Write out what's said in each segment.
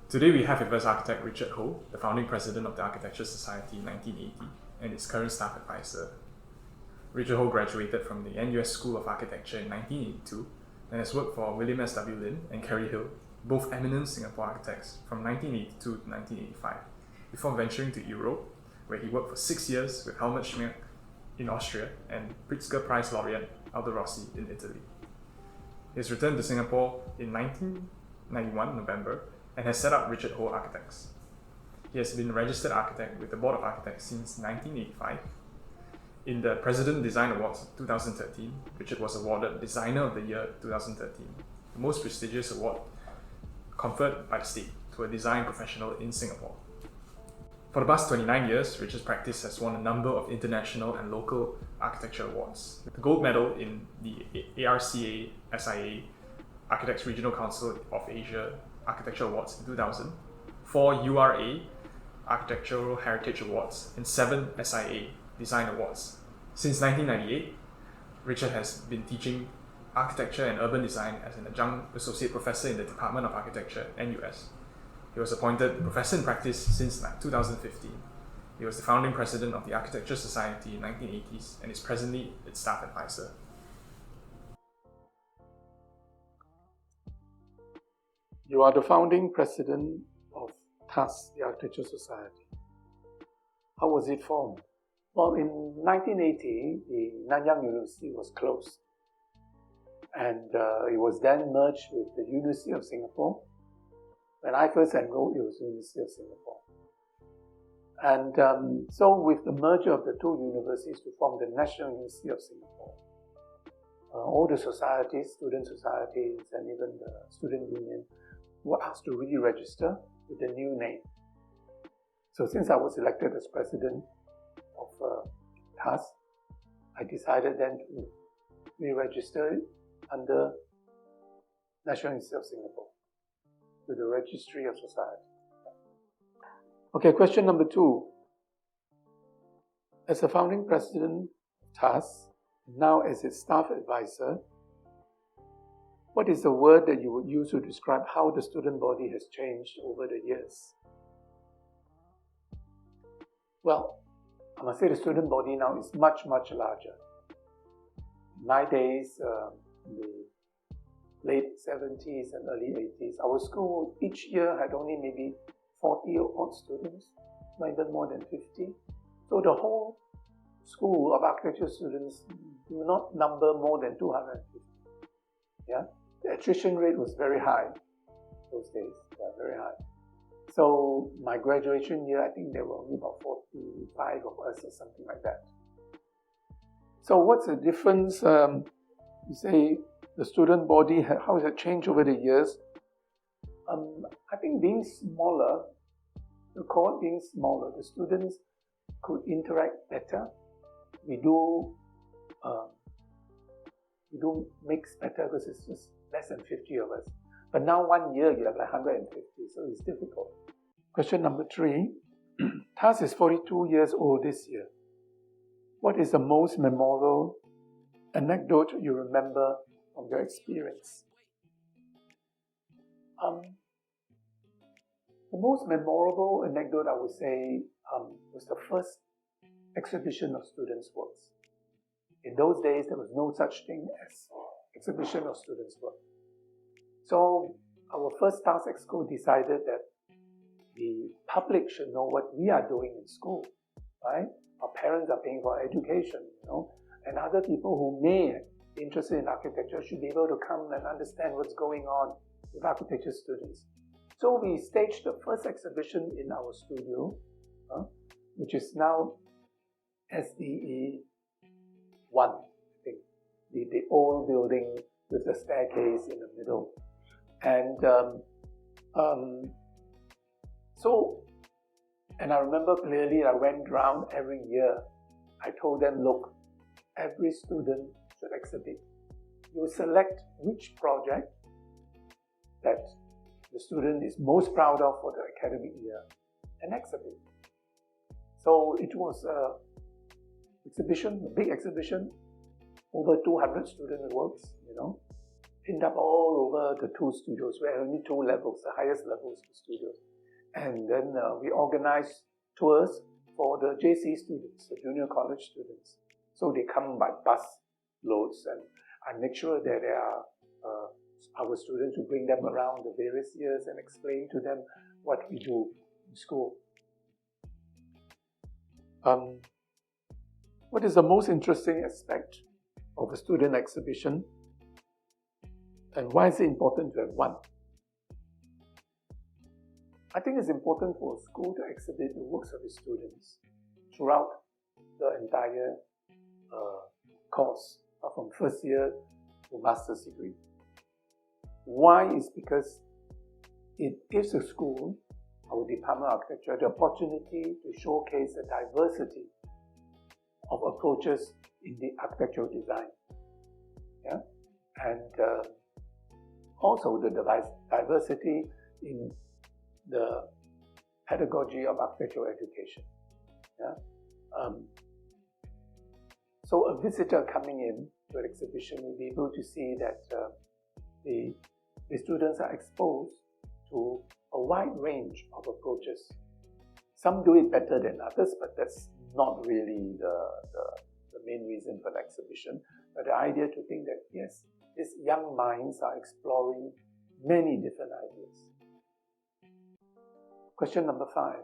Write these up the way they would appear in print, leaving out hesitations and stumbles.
Today we have with us architect RichardHO, the founding president of the Architecture Society in 1980 and its current staff advisor. RichardHO graduated from the NUS School of Architecture in 1982 and has worked for William S. W. Lin and Kerry, both eminent Singapore architects, from 1982 to 1985, before venturing to Europe, where he worked for 6 years with Helmut Schimek in Austria and Pritzker Prize laureate Aldo Rossi in Italy. He has returned to Singapore in 1991 November and has set up RichardHO Architects. He has been a registered architect with the Board of Architects since 1985. In the President Design Awards 2013, Richard was awarded Designer of the Year 2013, the most prestigious award conferred by the state to a design professional in Singapore. For the past 29 years, Richard's practice has won a number of international and local architecture awards. The gold medal in the ARCA SIA Architects Regional Council of Asia Architecture Awards in 2000, 4 URA Architectural Heritage Awards, and 7 SIA Design Awards. Since 1998, Richard has been teaching architecture and urban design as an adjunct associate professor in the Department of Architecture, NUS. He was appointed professor in practice since 2015. He was the founding president of the Architecture Society in the 1980s and is presently its staff advisor. You are the founding president of TUS, the Architecture Society. How was it formed? Well, in 1980, the Nanyang University was closed. And it was then merged with the University of Singapore. When I first enrolled, it was University of Singapore. And so with the merger of the two universities to form the National University of Singapore, all the societies, student societies, and even the student union were asked to re-register with a new name. So since I was elected as president of TUS, I decided then to re-register it under National Institute of Singapore with the Registry of Society. Okay, question number 2. As a founding president of TUS, now as its staff advisor, what is the word that you would use to describe how the student body has changed over the years? Well, I must say the student body now is much, much larger. In my days, in the late 70s and early 80s, our school each year had only maybe 40 odd students, not even more than 50. So the whole school of architecture students do not number more than 250. Yeah? The attrition rate was very high those days, very high. So my graduation year, I think there were only about 45 of us or something like that. So what's the difference? You say the student body, how has it changed over the years? I think being smaller, the cohort being smaller, the students could interact better. We do mix better because it's just less than 50 of us. But now 1 year you have like 150, so it's difficult. Question number 3. TUS is 42 years old this year. What is the most memorable anecdote you remember from your experience? The most memorable anecdote, I would say, was the first exhibition of students' works. In those days, there was no such thing as exhibition of students' work. So our first TUS Exco decided that the public should know what we are doing in school, right? Our parents are paying for education, and other people who may be interested in architecture should be able to come and understand what's going on with architecture students. So we staged the first exhibition in our studio, which is now SDE 1, I think, the old building with the staircase in the middle. And and I remember clearly I went around every year. I told them, look, every student should exhibit. You select which project that the student is most proud of for the academic year and exhibit. So it was a big exhibition, over 200 student works, pinned up all over the two studios. We had only two levels, the highest levels of studios. And then we organized tours for the JC students, the junior college students. So they come by bus loads, and I make sure that there are our students who bring them around the various years and explain to them what we do in school. What is the most interesting aspect of a student exhibition, and why is it important to have one? I think it's important for a school to exhibit the works of its students throughout the entire course, from first year to master's degree. Why is because it gives the school, our Department of Architecture, the opportunity to showcase a diversity of approaches in the architectural design. Yeah? And also the diversity in the pedagogy of architectural education. Yeah? So a visitor coming in to an exhibition will be able to see that the students are exposed to a wide range of approaches. Some do it better than others, but that's not really the main reason for the exhibition. But the idea to think that, yes, these young minds are exploring many different ideas. Question number 5.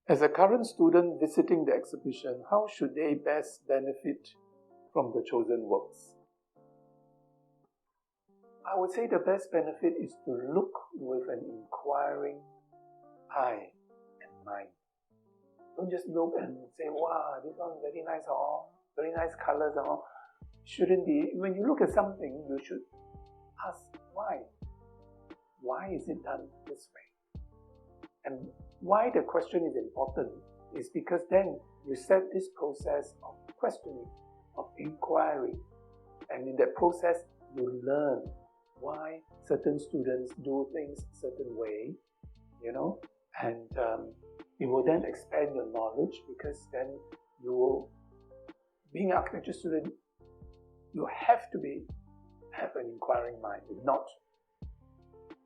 As a current student visiting the exhibition, how should they best benefit from the chosen works? I would say the best benefit is to look with an inquiring eye and mind. Don't just look and say, wow, this one very nice, very nice colors. Shouldn't be. When you look at something, you should ask why. Why is it done this way? And why the question is important is because then you set this process of questioning, of inquiry. And in that process, you learn why certain students do things a certain way, and it will then expand your knowledge, because then you will, being an architecture student, you have to have an inquiring mind. If not,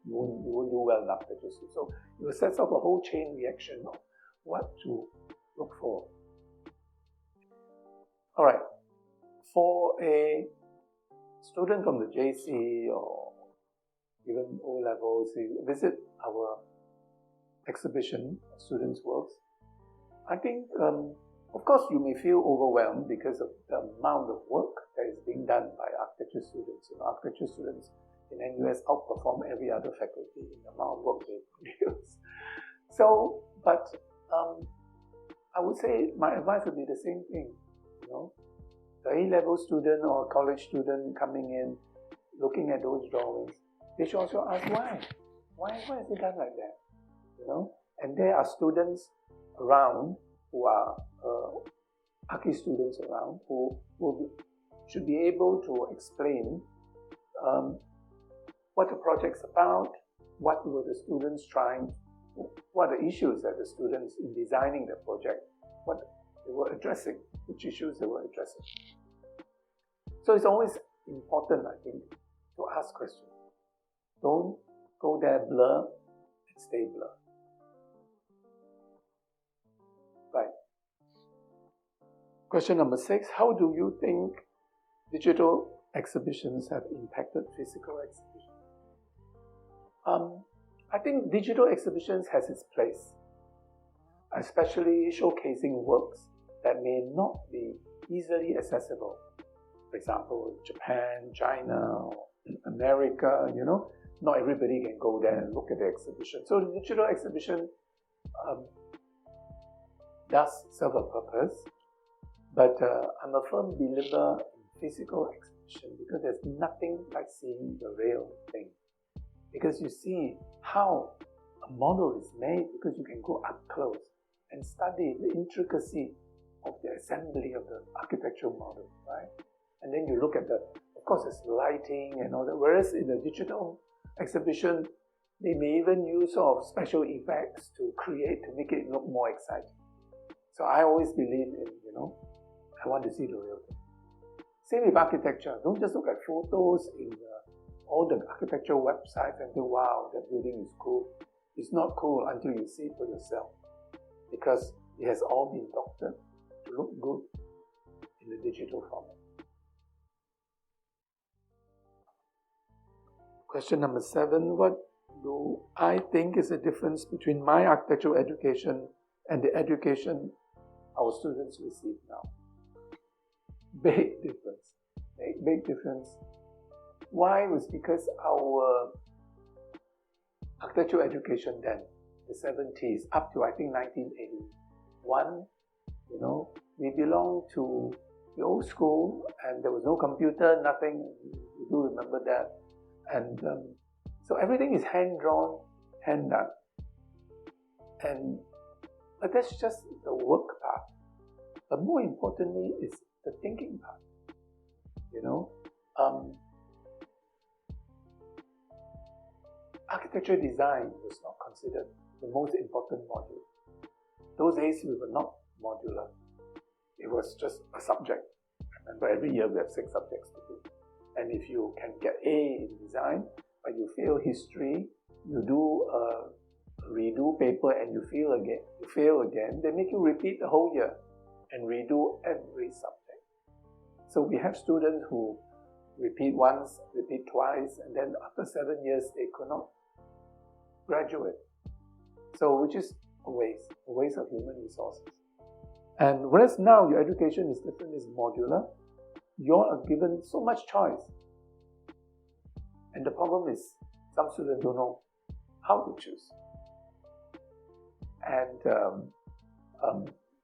you won't do well in architecture school. So you will set up a whole chain reaction of what to look for. All right, for a student from the JC or even O levels, you visit our exhibition, students' works. I think, of course, you may feel overwhelmed because of the amount of work that is being done by architecture students. Architecture students in NUS outperform every other faculty in the amount of work they produce. So, but I would say my advice would be the same thing. The A-level student or college student coming in, looking at those drawings, they should also ask why. Why is it done like that? And there are students around who are Archi students around who should be able to explain what the project's about, what were the students trying, what are the issues that the students in designing the project, what they were addressing, which issues they were addressing. So it's always important, I think, to ask questions. Don't go there blur and stay blur. Right. Question number 6. How do you think digital exhibitions have impacted physical exhibitions? I think digital exhibitions has its place, especially showcasing works that may not be easily accessible. For example, Japan, China, or America, not everybody can go there and look at the exhibition. So the digital exhibition does serve a purpose, but I'm a firm believer in physical exhibition because there's nothing like seeing the real thing. Because you see how a model is made, because you can go up close and study the intricacy of the assembly of the architectural model, right? And then you look at of course, there's lighting and all that. Whereas in the digital exhibition, they may even use sort of special effects to make it look more exciting. So I always believe in, I want to see the real thing. Same with architecture. Don't just look at photos in all the architecture websites and think, wow, that building is cool. It's not cool until you see it for yourself, because it has all been doctored to look good in the digital format. Question number 7, what do I think is the difference between my architectural education and the education our students receive now? Big difference. Big difference. Why? Was because our architectural education then, the 70s, up to I think 1981, we belonged to the old school, and there was no computer, nothing. You do remember that. And so everything is hand-drawn, hand-done. But that's just the work part. But more importantly is the thinking part. Architecture design was not considered the most important module. Those days we were not modular. It was just a subject. Remember, every year we have 6 subjects to do. And if you can get A in design, but you fail history, you do a redo paper and you fail again, they make you repeat the whole year and redo every subject. So we have students who repeat once, repeat twice, and then after 7 years they could not graduate. So which is a waste of human resources. And whereas now your education is different, it's modular, you are given so much choice. And the problem is some students don't know how to choose. And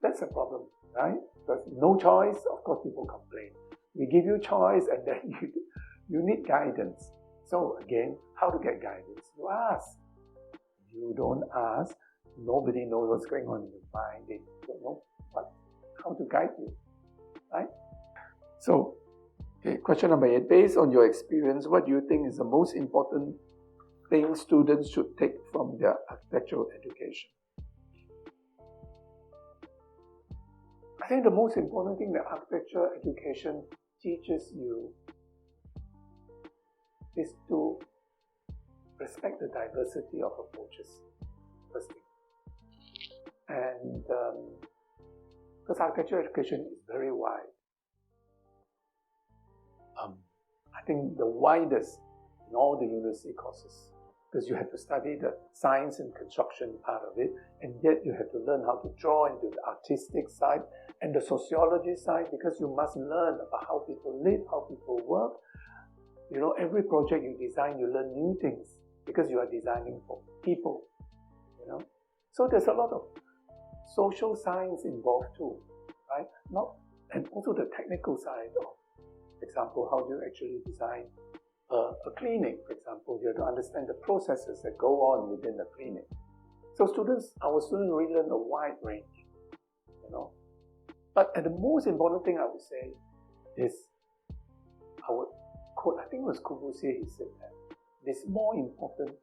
that's a problem, right? Because no choice, of course people complain. We give you choice and then you need guidance. So again, how to get guidance? You ask. You don't ask, nobody knows what's going on in your mind. They don't know how to guide you, right? So, question number 8. Based on your experience, what do you think is the most important thing students should take from their architectural education? I think the most important thing that architecture education teaches you is to respect the diversity of approaches, first thing. And because architecture education is very wide. I think the widest in all the university courses, because you have to study the science and construction part of it, and yet you have to learn how to draw into the artistic side and the sociology side, because you must learn about how people live, how people work. Every project you design, you learn new things because you are designing for people. So there's a lot of social science involved too, right? And also the technical side of, for example, how do you actually design a clinic, for example. You have to understand the processes that go on within the clinic. So our students really learn a wide range, But the most important thing I would say is, I would quote, I think it was Corbusier, he said that it is more important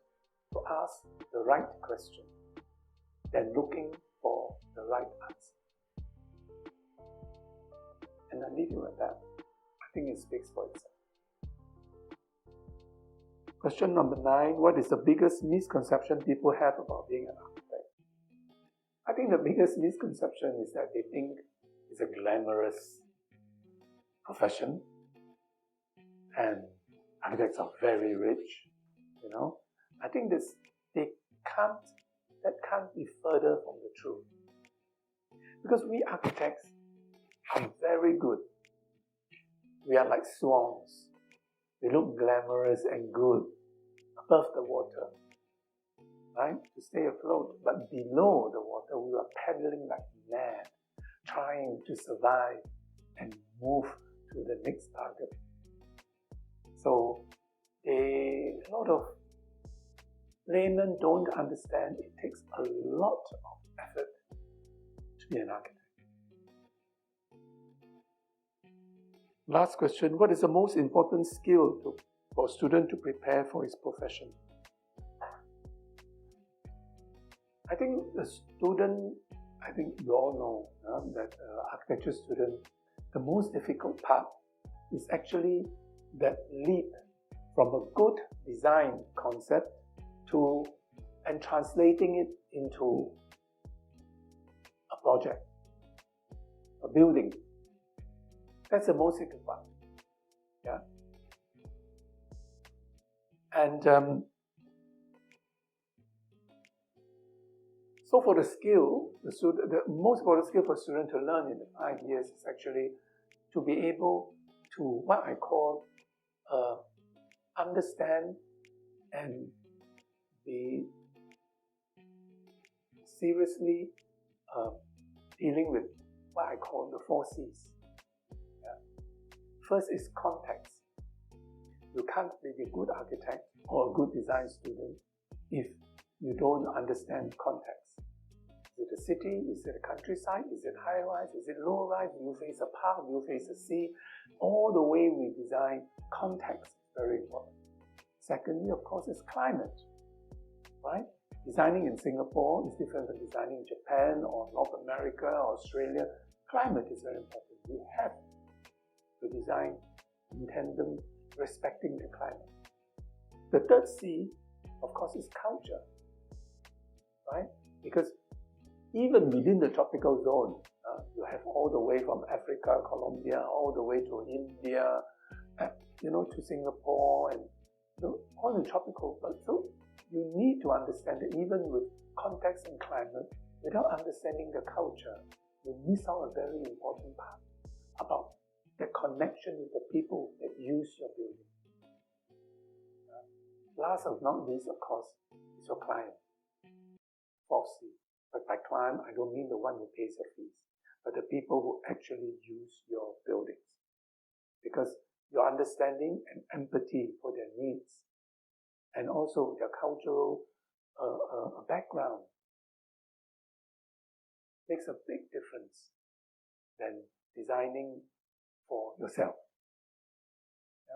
to ask the right question than looking for the right answer. And I leave you with that. I think it speaks for itself. Question number 9. What is the biggest misconception people have about being an architect? I think the biggest misconception is that they think it's a glamorous profession and architects are very rich, I think that can't be further from the truth. Because we architects are very good. We are like swans. We look glamorous and good above the water, right? To stay afloat. But below the water, we are paddling like mad, trying to survive and move to the next target. So a lot of laymen don't understand it takes a lot of effort to be an architect. Last question, what is the most important skill for a student to prepare for his profession? I think the student, you all know that architecture student, the most difficult part is actually that leap from a good design concept and translating it into a project, a building. That's the most important part. Yeah. And so for the skill, the most important skill for a student to learn in the 5 years is actually to be able to, what I call, understand and be seriously dealing with what I call the 4 C's. Yeah. First is context. You can't be a good architect or a good design student if you don't understand context. Is it a city? Is it a countryside? Is it high-rise? Is it low-rise? Do you face a park? Do you face a sea? All the way we design, context is very important. Secondly, of course, is climate, right? Designing in Singapore is different from designing in Japan or North America or Australia. Climate is very important. We have to design in tandem, respecting the climate. The third C, of course, is culture, right? Because even within the tropical zone, you have all the way from Africa, Colombia, all the way to India, to Singapore, and all the tropical. So you need to understand that even with context and climate, without understanding the culture, you miss out a very important part about the connection with the people that use your building. Last but not least, of course, is your client. 4C. But by client, I don't mean the one who pays your fees, but the people who actually use your buildings. Because your understanding and empathy for their needs, and also their cultural background, makes a big difference than designing for yourself.